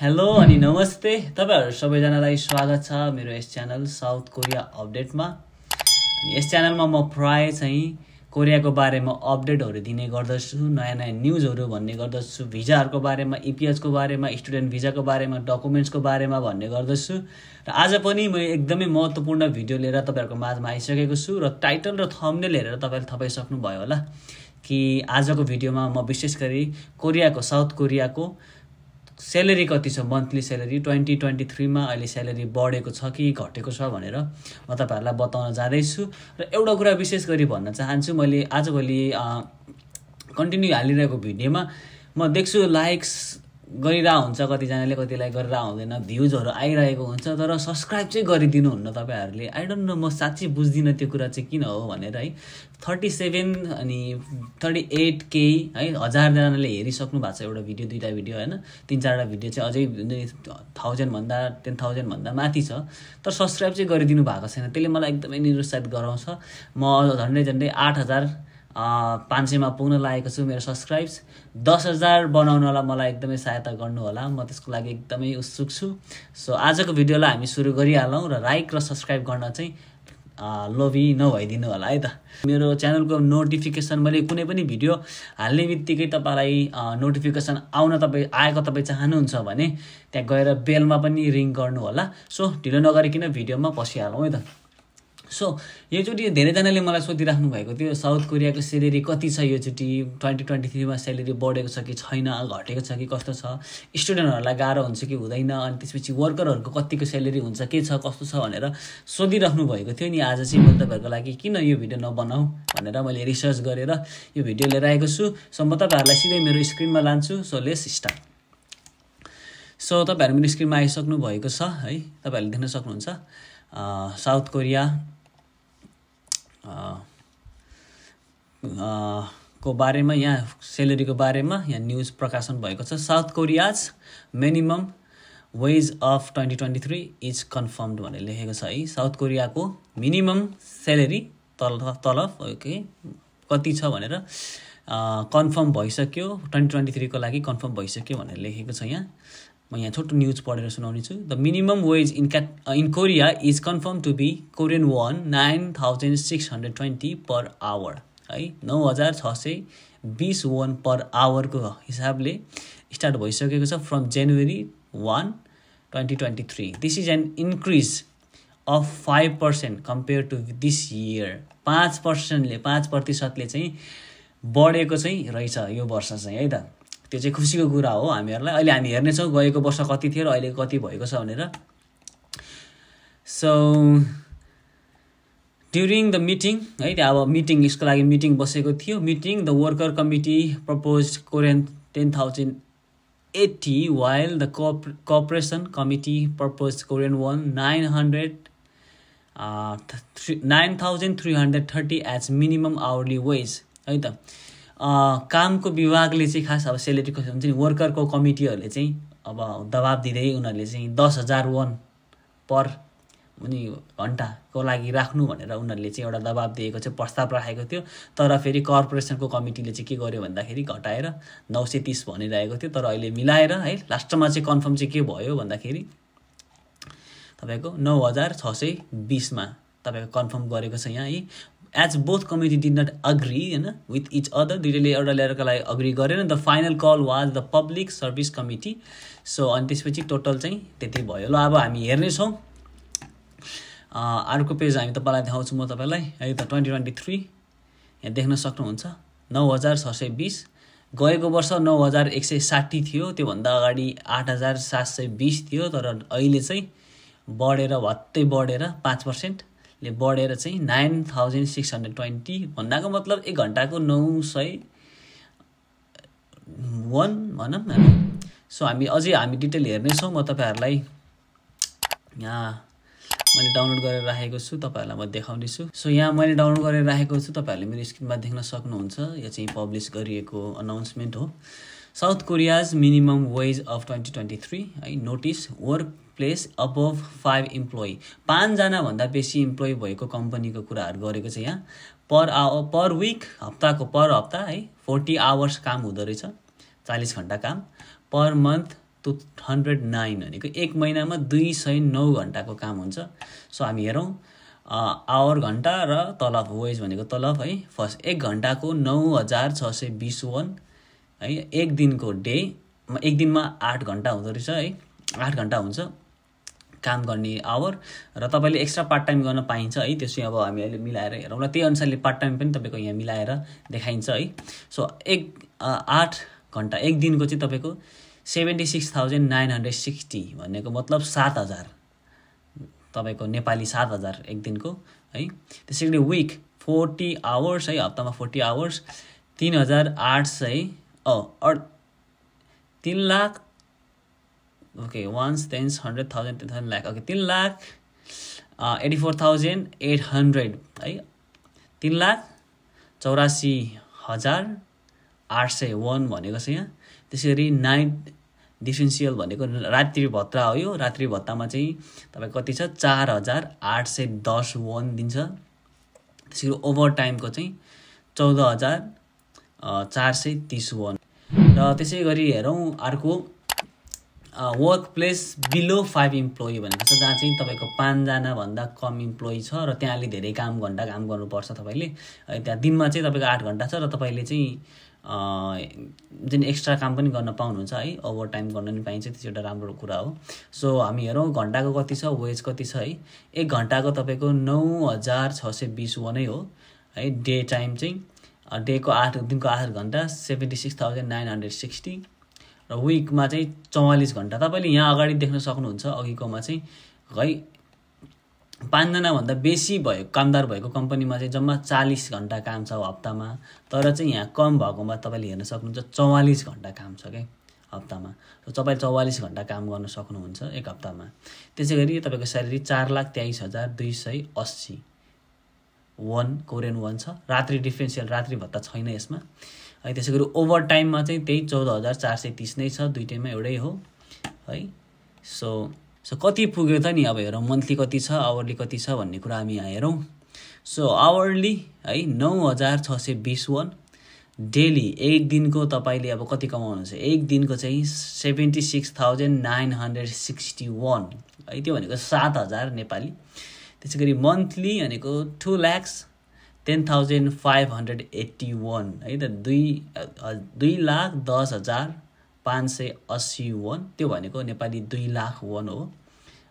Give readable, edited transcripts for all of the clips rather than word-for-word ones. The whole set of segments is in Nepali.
हेलो अनि नमस्ते तपाईहरु सबैजनालाई स्वागत छ मेरो यस च्यानल साउथ कोरिया अपडेटमा। अनि यस च्यानलमा म प्राय चाहिँ कोरियाको बारेमा अपडेटहरु दिने गर्दछु, नयाँ नयाँ न्यूजहरु भन्ने गर्दछु, भिजाहरुको बारेमा, ईपीएचको बारेमा, स्टुडेन्ट भिजाको बारेमा, डकुमेन्ट्सको बारेमा भन्ने गर्दछु। र आज पनि म एकदमै महत्त्वपूर्ण भिडियो लिएर तपाईहरुको माझमा आइसकेको छु र टाइटल र थम्बनेल हेरेर तपाईले थाहा पाइसक्नु भयो होला कि आजको भिडियोमा म विशेष गरी कोरियाको साउथ कोरियाको स्यालेरी कति छ, मन्थली स्यालेरी 2023 मा अहिले स्यालेरी बढेको छ कि घटेको छ भनेर म तपाईहरुलाई बताउन जाँदैछु। र एउटा कुरा विशेष गरी भन्न चाहन्छु, मैले आजभोलि कन्टिन्यू हालिरहेको भिडियोमा म देख्छु लाइक्स गरिरा हुन्छ, कतिजनाले कति लाइक गरेर आउँदैन, भ्युजहरु आइरहेको हुन्छ, तर सब्स्क्राइब चाहिँ गरिदिनु हुन्न तपाईहरुले। आई डोन्ट नो, म साच्चै बुझ्दिन त्यो कुरा चाहिँ किन हो भनेर है। 37 अनि 38K है, 1000 जनाले हेरिसक्नु भएको छ एउटा भिडियो, दुईटा भिडियो हैन, तीन चारवटा भिडियो चाहिँ अझै 1000 भन्दा 10000 भन्दा माथि छ, तर सब्स्क्राइब चाहिँ गरिदिनु भएको छैन। त्यसले मलाई एकदमै निरुत्साहित गराउँछ। म झन्डै 8500 मा पुग्न लागेको छु। मेरो सब्स्क्राइब्स 10000 बनाउनलाई मलाई एकदमै सहायता गर्नु होला, म त्यसको लागि एकदमै उत्सुक छु। सो आजको भिडियोलाई हामी सुरु गरिहालौं र लाइक र सब्स्क्राइब गर्न चाहिँ लोभी नभइदिनु होला है त। मेरो च्यानलको नोटिफिकेसन, मैले कुनै पनि भिडियो हाल्ने बित्तिकै तपाईलाई नोटिफिकेसन आएको तपाई चाहनुहुन्छ भने त्यहाँ गएर बेलमा पनि रिङ गर्नु होला। सो ढिलो नगरिकन भिडियोमा पसिहालौं है त। सो योचोटि धेरैजनाले मलाई सोधिराख्नु भएको थियो साउथ कोरियाको स्यालेरी कति छ, योचोटि 2023 मा स्यालेरी बढेको छ कि छैन, घटेको छ कि कस्तो छ, स्टुडेन्टहरुलाई गाह्रो हुन्छ कि हुँदैन, अनि त्यसपछि वर्करहरुको कतिको स्यालेरी हुन्छ, के छ कस्तो छ भनेर सोधिराख्नु भएको थियो नि। आज चाहिँ म तपाईहरुको लागि किन यो भिडियो नबनाऊ भनेर मैले रिसर्च गरेर यो भिडियो लिएर आएको छु। सो म तपाईहरुलाई सिधै मेरो स्क्रिनमा लान्छु। So let's start. सो तपाईहरु मेरो स्क्रिनमा आइसक्नु भएको छ है, तपाईहरुले देख्न सक्नुहुन्छ साउथ कोरिया को बारेमा, यहाँ स्यालेरीको बारेमा यहाँ न्यूज प्रकाशन भएको छ। South Korea's minimum wage of 2023 is confirmed भनेर लेखेको छ है। साउथ कोरियाको मिनिमम स्यालेरी तलब ओके कति छ भनेर कन्फर्म भइसक्यो, 2023 को लागि कन्फर्म भइसक्यो भनेर लेखेको छ यहाँ। म यहाँ छोटो न्यूज पढेर सुनाउने छु। The minimum wage in Korea is confirm to be Korean won 9620 per hour है, 9620 वॉन पर आवर को हिसाबले स्टार्ट भइसकेको छ from January 1, 2023। This is an increase of 5% compared to this year. 5%ले चाहिँ बढेको चाहिँ रहेछ यो वर्ष चाहिँ है त। त्यो चाहिँ खुसीको कुरा हो हामीहरुलाई। अहिले हामी हेर्नेछौँ गएको वर्ष कति थियो र अहिले कति भएको छ भनेर। सो ड्युरिङ द मिटिङ है, त्यहाँ अब मिटिङ, यसको लागि मिटिङ बसेको थियो। Meeting the worker committee proposed Korean 10,080 while the cooperation committee proposed Korean won 9,330 as minimum hourly wage है त। कामको विभागले चाहिँ खास अब स्यालेरी कति हुन्छ नि, वर्करको कमिटीहरुले चाहिँ अब दबाब दिँदै उनीहरुले चाहिँ 10,000 वॉन पर घण्टाको लागि राख्नु भनेर उनीहरुले चाहिँ एउटा दबाब दिएको चाहिँ प्रस्ताव राखेको थियो। तर फेरि कर्पोरेसनको कमिटीले चाहिँ के गर्यो भन्दाखेरि घटाएर 930 भनिरहेको थियो, तर अहिले मिलाएर है लास्टमा चाहिँ कन्फर्म चाहिँ के भयो भन्दाखेरि तपाईको 9620 मा तपाईको कन्फर्म गरेको छ यहाँ है। As both committee did not agree with each other, दुईटैले एउटा लेयरको लागि अग्री गरेन। The final call was the public service committee. So अनि त्यसपछि टोटल चाहिँ त्यति भयो। ल अब हामी हेर्ने छौं अर्को पेज हामी तपाईलाई देखाउँछु म तपाईलाई है त। 2023 यहाँ देख्न सक्नुहुन्छ 9620, गएको वर्ष 9160 थियो, त्यो भन्दा अगाडि 8720 थियो, तर अहिले चाहिँ बढेर भत्तै बढेर 5% ले बढेर चाहिँ 9620 भन्नाको मतलब 1 घण्टाको 900 वॉन भनौं न। सो हामी डिटेल हेर्ने छौं। म तपाईहरुलाई यहाँ मैले डाउनलोड गरेर राखेको छु, तपाईहरुलाई म देखाउने छु। सो यहाँ मैले डाउनलोड गरेर राखेको छु, तपाईहरुले मेरो स्क्रिनमा देख्न सक्नुहुन्छ। यो चाहिँ पब्लिश गरिएको अनाउन्समेन्ट हो। South Korea's minimum wage of 2023 है, नोटिस वर्क प्लेस अबभ 5 इम्प्लोइ, 5 जना भन्दा बेसी इम्प्लोइ भएको कम्पनीको कुराहरु गरेको छ यहाँ। पर वीक, पर हप्ता है 40 आवर्स काम हुँदो रहेछ, 40 घण्टा काम। पर मन्थ 209 भनेको एक महिनामा 209 घण्टाको काम हुन्छ। सो हामी हेरौँ आवर घण्टा र तलब वेज भनेको तलब है। फर्स्ट एक घण्टाको 9620 वन् है। एक दिनको डे एक दिनमा 8 घण्टा हुँदो रहेछ है, 8 घण्टा हुन्छ काम गर्ने आवर र तपाईँले एक्स्ट्रा पार्ट टाइम गर्न पाइन्छ है। त्यो चाहिँ अब हामी अहिले मिलाएर हेरौँला, त्यही अनुसारले पार्ट टाइम पनि तपाईँको यहाँ मिलाएर देखाइन्छ है। सो 8 घण्टा एक दिनको चाहिँ तपाईँको 76,960 भनेको मतलब 7,000 तपाईँको नेपाली 7,000 एक दिनको है। त्यसै गरी विक 40 आवर्स है, हप्तामा 40 hours 3,800 3 lakh okay 1 10 100,000 10 lakh okay 3,84,800 है। 3,84,800 वन् भनेको छ यहाँ। त्यसै गरी नाइट डिफरेन्सियल भनेको रात्रि भत्ता हो। यो रात्रि भत्तामा चाहिँ तपाईँ कति छ 4,810 वन् दिन्छ। त्यसै गरी ओभर टाइमको चाहिँ 14,430 वन्। र त्यसै गरी हेरौँ अर्को वर्क प्लेस बिलो 5 इम्प्लोइ भनेको छ, जहाँ चाहिँ तपाईँको 5 जनाभन्दा कम इम्प्लोइ छ र त्यहाँले धेरै काम गर्नुपर्छ तपाईँले। त्यहाँ दिनमा चाहिँ तपाईँको 8 घण्टा छ र तपाईँले चाहिँ जुन एक्स्ट्रा काम पनि गर्न पाउनुहुन्छ है, ओभर टाइम गर्न नि पाइन्छ, त्यो एउटा राम्रो कुरा हो। सो हामी हेरौँ घण्टाको कति छ, वेज कति छ है। एक घण्टाको तपाईँको 9,620 वनै हो है। डे टाइम चाहिँ दिनको 8 घण्टा 76,960 र विकमा चाहिँ 44 घण्टा। तपाईँले यहाँ अगाडि देख्न सक्नुहुन्छ अघिकोमा चाहिँ है 5 जनाभन्दा बेसी भयो कामदार भएको कम्पनीमा चाहिँ जम्मा 40 घण्टा काम छ हप्तामा, तर चाहिँ यहाँ कम भएकोमा तपाईँले हेर्न सक्नुहुन्छ 44 घण्टा काम छ क्या हप्तामा। र तपाईँले 44 घण्टा काम गर्न सक्नुहुन्छ एक हप्तामा। त्यसै गरी तपाईँको स्यालेरी 4,23,280 वन् कोरियन वन् छ। रात्रि डिफरेन्सियल रात्रि भत्ता छैन यसमा है। त्यसै गरी ओभर टाइममा चाहिँ त्यही 14,430 नै छ, दुईटैमा एउटै हो है। सो कति पुग्यो त नि, अब हेरौँ मन्थली कति छ, आवरली कति छ भन्ने कुरा हामी यहाँ हेरौँ। सो आवरली है 9,620 वन्। डेली एक दिनको तपाईँले अब कति कमाउनुहुन्छ, एक दिनको चाहिँ 76,960 वन् है, त्यो भनेको 7,000 नेपाली। त्यसै गरी मन्थली भनेको 2,10,580 वन् है त, 2,10,580 वन्, त्यो भनेको नेपाली 2 लाख वन् हो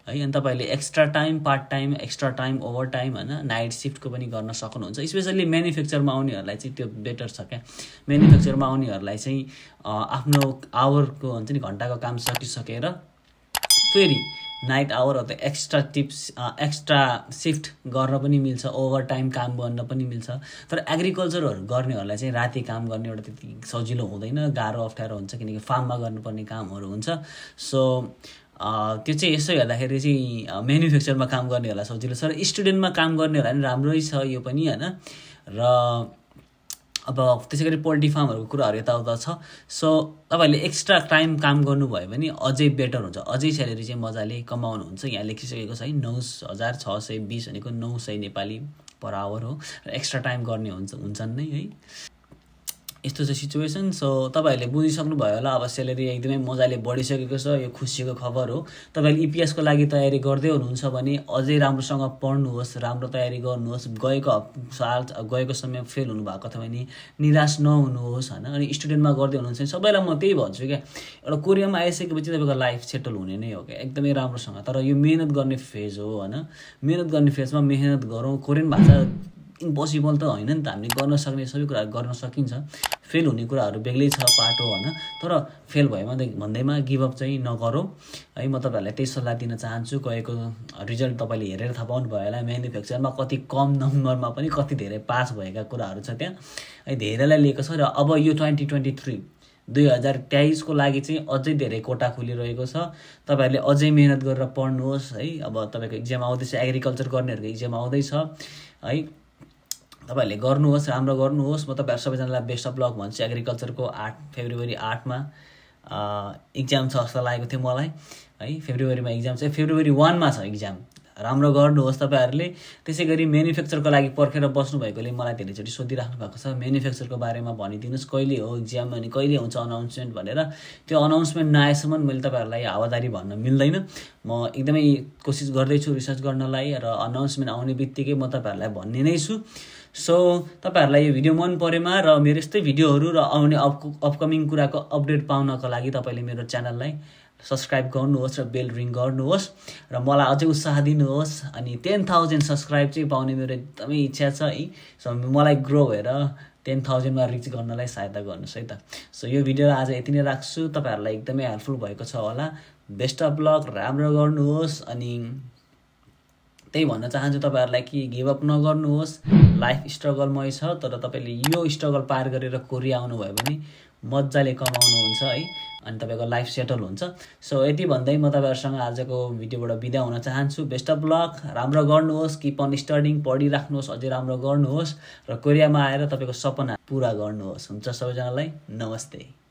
है। अनि तपाईँले extra time part time extra time over time होइन नाइट सिफ्टको पनि गर्न सक्नुहुन्छ। स्पेसल्ली म्यानुफ्याक्चरमा आउनेहरूलाई चाहिँ त्यो बेटर छ क्या। म्यानुफ्याक्चरमा आउनेहरूलाई चाहिँ आफ्नो आवरको हुन्छ नि घन्टाको काम सकिसकेर फेरि नाइट आवर अथवा एक्स्ट्रा सिफ्ट गर्न पनि मिल्छ, ओभर टाइम काम गर्न पनि मिल्छ। तर एग्रिकल्चरहरू गर्नेहरूलाई चाहिँ राति काम गर्ने एउटा त्यति सजिलो हुँदैन, गाह्रो अप्ठ्यारो हुन्छ, किनकि फार्ममा गर्नुपर्ने कामहरू हुन्छ। सो त्यो चाहिँ यसो हेर्दाखेरि चाहिँ म्यानुफ्याक्चरमा काम गर्नेहरूलाई सजिलो छ, र स्टुडेन्टमा काम गर्नेहरूलाई पनि राम्रै छ यो पनि होइन। र अब त्यसै गरी पोल्ट्री फार्महरूको कुराहरू यताउता छ। सो तपाईँहरूले एक्स्ट्रा टाइम काम गर्नुभयो भने अझै बेटर हुन्छ, अझै स्यालेरी चाहिँ मजाले कमाउनुहुन्छ। यहाँ लेखिसकेको छ है 9,620 भनेको 900 नेपाली पर आवर हो, र एक्स्ट्रा टाइम गर्ने हुन्छन् नै है। यस्तो छ सिचुएसन। सो तपाईँहरूले बुझिसक्नुभयो होला। अब स्यालेरी एकदमै मजाले बढिसकेको छ, यो खुसीको खबर हो। तपाईँले इपिएसको लागि तयारी गर्दै हुनुहुन्छ भने अझै राम्रोसँग पढ्नुहोस्, राम्रो तयारी गर्नुहोस्। गएको समय फेल हुनुभएको थियो भने निराश नहुनुहोस् होइन। अनि स्टुडेन्टमा गर्दै हुनुहुन्छ भने सबैलाई म त्यही भन्छु क्या, एउटा कोरियामा आइसकेपछि तपाईँको लाइफ सेटल हुने नै हो क्या एकदमै राम्रोसँग। तर यो मेहनत गर्ने फेज हो होइन, मेहनत गर्ने फेजमा मेहनत गरौँ। कोरियन भाषा इम्पोसिबल त होइन नि त, हामीले गर्न सक्ने सबै कुराहरू गर्न सकिन्छ। फेल हुने कुराहरू बेग्लै छ पाटो होइन, तर फेल भयो भन्दैमा गिभअप चाहिँ नगरौँ है। म तपाईँहरूलाई त्यही सल्लाह दिन चाहन्छु। गएको रिजल्ट तपाईँले हेरेर थाहा पाउनु भयो होला, म्यानुफ्याक्चरमा कति कम नम्बरमा पनि कति धेरै पास भएका कुराहरू छ त्यहाँ है, धेरैलाई लिएको छ। र अब यो 2023 को लागि चाहिँ अझै धेरै कोटा खुलिरहेको छ। तपाईँहरूले अझै मेहनत गरेर पढ्नुहोस् है। अब तपाईँको इक्जाम आउँदैछ, एग्रिकल्चर गर्नेहरूको इक्जाम आउँदैछ है, तपाईँहरूले गर्नुहोस्, राम्रो गर्नुहोस्। म तपाईँहरू सबैजनालाई बेस्ट अफ लक भन्छु। एग्रिकल्चरको फेब्रुअरी 8मा इक्जाम छ जस्तो लागेको थियो मलाई है। फेब्रुअरीमा इक्जाम छ, फेब्रुअरी 1मा छ इक्जाम राम्रो गर्नुहोस् तपाईहरुले। त्यसैगरी म्यानुफ्याक्चरको लागि पर्खेर बस्नु भएकोले मलाई धेरैचोटी सोधिराख्नु भएको छ म्यानुफ्याक्चरको बारेमा भनिदिनुस् कहिले हो एक्जाम अनि कहिले हुन्छ अनाउन्समेन्ट भनेर। त्यो अनाउन्समेन्ट नआएसम्म मैले तपाईहरुलाई हावादारी भन्न मिल्दैन। म एकदमै कोसिस गर्दै छु रिसर्च गर्नलाई र अनाउन्समेन्ट आउने बित्तिकै म तपाईहरुलाई भन्ने नै छु। सो तपाईहरुलाई यो भिडियो मन परेमा र मेरो यस्तै भिडियोहरु र आउने अपकमिङ कुराको अपडेट पाउनको लागि तपाईले मेरो च्यानललाई सब्स्क्राइब गर्नुहोस् र बेल रिङ गर्नुहोस् र मलाई अझै उत्साह दिनुहोस्। अनि 10,000 सब्स्क्राइब चाहिँ पाउने मेरो एकदमै इच्छा छ है। सो मलाई ग्रो भएर 10,000 मा रिच गर्नलाई सहायता गर्नुस् है त। सो यो भिडियो आज यति नै राख्छु। तपाईहरुलाई एकदमै हेल्पफुल भएको छ होला। बेस्ट अफ लक, राम्रो गर्नुहोस्। अनि त्यही भन्न चाहन्छु तपाईहरुलाई कि गिभ अप नगर्नुहोस्। लाइफ स्ट्रगलमय छ तर तपाईले यो स्ट्रगल पार गरेर कोरिया आउनु भयो भने मज्जाले कमाउनुहुन्छ है अनि तपाईको लाइफ सेटल हुन्छ। सो यति भन्दै म तपाईहरुसँग आजको भिडियोबाट बिदा हुन चाहन्छु। बेस्ट अफ लक, राम्रो गर्नुहोस्, किप अन स्टडिङ, पढिराख्नुहोस्, अझै राम्रो गर्नुहोस् र कोरियामा आएर तपाईको सपना पूरा गर्नुहोस्। हुन्छ सबैजनालाई नमस्ते।